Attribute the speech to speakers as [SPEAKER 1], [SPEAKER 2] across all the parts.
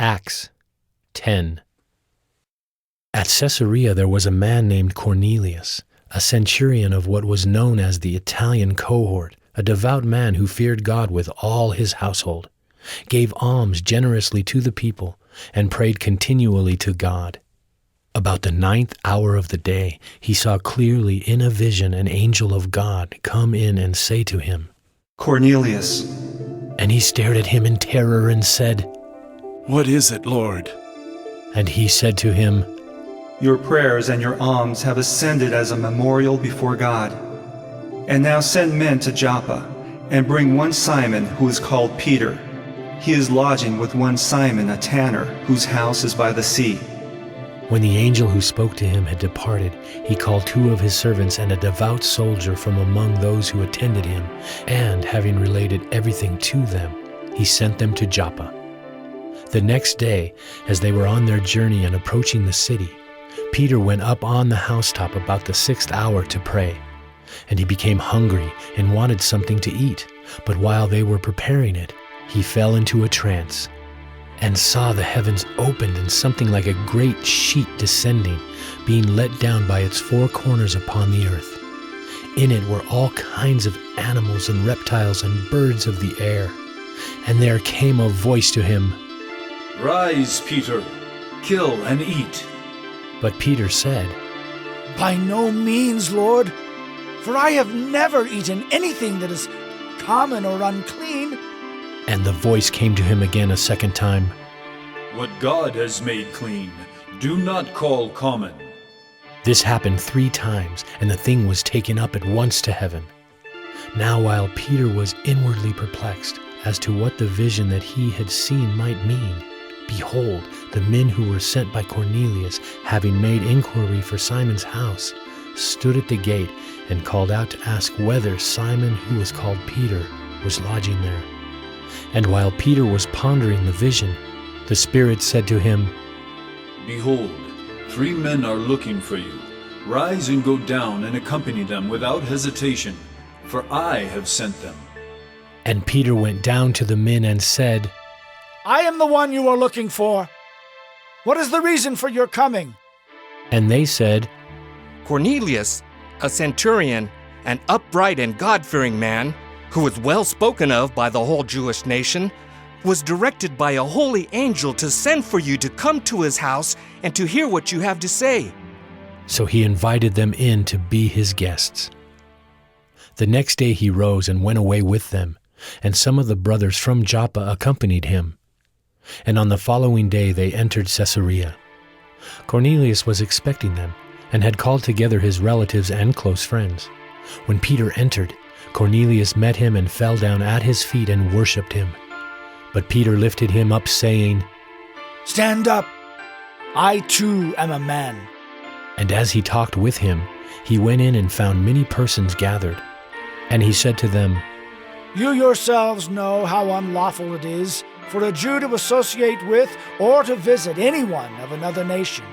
[SPEAKER 1] Acts 10. At Caesarea there was a man named Cornelius, a centurion of what was known as the Italian cohort, a devout man who feared God with all his household, gave alms generously to the people, and prayed continually to God. About the 9th hour of the day, he saw clearly in a vision an angel of God come in and say to him,
[SPEAKER 2] "Cornelius."
[SPEAKER 1] And he stared at him in terror and said,
[SPEAKER 3] "What is it, Lord?"
[SPEAKER 1] And he said to him,
[SPEAKER 2] "Your prayers and your alms have ascended as a memorial before God. And now send men to Joppa, and bring one Simon who is called Peter. He is lodging with one Simon, a tanner, whose house is by the sea."
[SPEAKER 1] When the angel who spoke to him had departed, he called 2 of his servants and a devout soldier from among those who attended him, and, having related everything to them, he sent them to Joppa. The next day, as they were on their journey and approaching the city, Peter went up on the housetop about the 6th hour to pray. And he became hungry and wanted something to eat. But while they were preparing it, he fell into a trance, and saw the heavens opened and something like a great sheet descending, being let down by its 4 corners upon the earth. In it were all kinds of animals and reptiles and birds of the air. And there came a voice to him,
[SPEAKER 4] "Rise, Peter, kill and eat."
[SPEAKER 1] But Peter said,
[SPEAKER 5] "By no means, Lord, for I have never eaten anything that is common or unclean."
[SPEAKER 1] And the voice came to him again a second time,
[SPEAKER 4] What God has made clean, do not call common.
[SPEAKER 1] This happened 3 times, and the thing was taken up at once to heaven. Now while Peter was inwardly perplexed as to what the vision that he had seen might mean, behold, the men who were sent by Cornelius, having made inquiry for Simon's house, stood at the gate and called out to ask whether Simon, who was called Peter, was lodging there. And while Peter was pondering the vision, the Spirit said to him,
[SPEAKER 4] Behold, 3 men are looking for you. Rise and go down and accompany them without hesitation, for I have sent them.
[SPEAKER 1] And Peter went down to the men and said,
[SPEAKER 5] "I am the one you are looking for. What is the reason for your coming?"
[SPEAKER 1] And they said,
[SPEAKER 6] Cornelius, a centurion, an upright and God-fearing man, who was well spoken of by the whole Jewish nation, was directed by a holy angel to send for you to come to his house and to hear what you have to say.
[SPEAKER 1] So he invited them in to be his guests. The next day he rose and went away with them, and some of the brothers from Joppa accompanied him. And on the following day they entered Caesarea. Cornelius was expecting them, and had called together his relatives and close friends. When Peter entered, Cornelius met him and fell down at his feet and worshipped him. But Peter lifted him up, saying,
[SPEAKER 5] "Stand up. I too am a man."
[SPEAKER 1] And as he talked with him, he went in and found many persons gathered. And he said to them,
[SPEAKER 5] "You yourselves know how unlawful it is for a Jew to associate with or to visit anyone of another nation.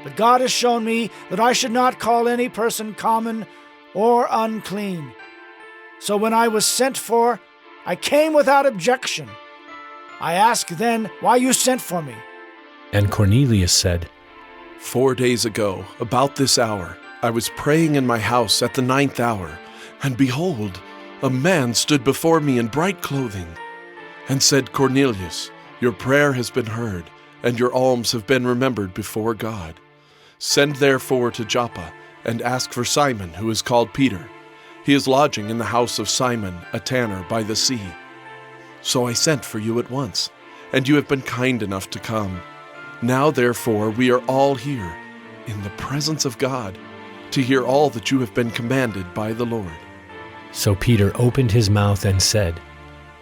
[SPEAKER 5] But God has shown me that I should not call any person common or unclean. So when I was sent for, I came without objection. I ask then why you sent for me."
[SPEAKER 1] And Cornelius said,
[SPEAKER 3] 4 days ago, about this hour, I was praying in my house at the 9th hour, and behold, a man stood before me in bright clothing, and said, Cornelius, your prayer has been heard, and your alms have been remembered before God. Send therefore to Joppa, and ask for Simon, who is called Peter. He is lodging in the house of Simon, a tanner, by the sea. So I sent for you at once, and you have been kind enough to come. Now therefore we are all here, in the presence of God, to hear all that you have been commanded by the Lord."
[SPEAKER 1] So Peter opened his mouth and said,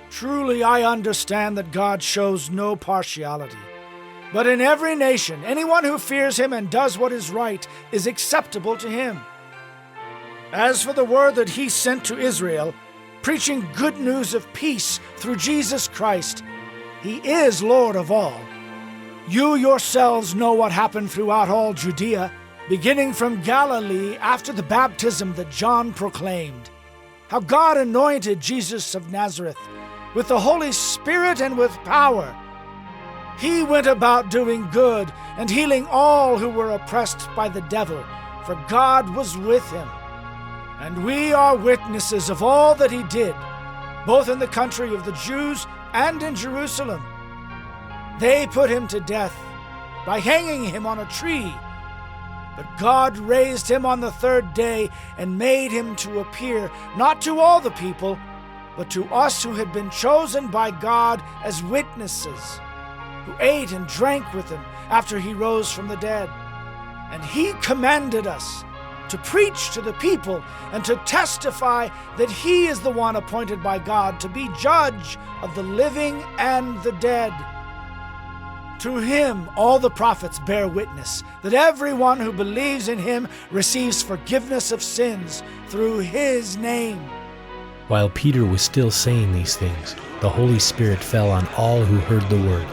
[SPEAKER 5] "Truly I understand that God shows no partiality. But in every nation, anyone who fears him and does what is right is acceptable to him. As for the word that he sent to Israel, preaching good news of peace through Jesus Christ, he is Lord of all. You yourselves know what happened throughout all Judea, beginning from Galilee after the baptism that John proclaimed, how God anointed Jesus of Nazareth with the Holy Spirit and with power, He went about doing good and healing all who were oppressed by the devil, for God was with him. And we are witnesses of all that he did, both in the country of the Jews and in Jerusalem. They put him to death by hanging him on a tree. But God raised him on the third day and made him to appear, not to all the people, but to us who had been chosen by God as witnesses, who ate and drank with him after he rose from the dead. And he commanded us to preach to the people and to testify that he is the one appointed by God to be judge of the living and the dead. To him all the prophets bear witness that everyone who believes in him receives forgiveness of sins through his name.
[SPEAKER 1] While Peter was still saying these things, the Holy Spirit fell on all who heard the word.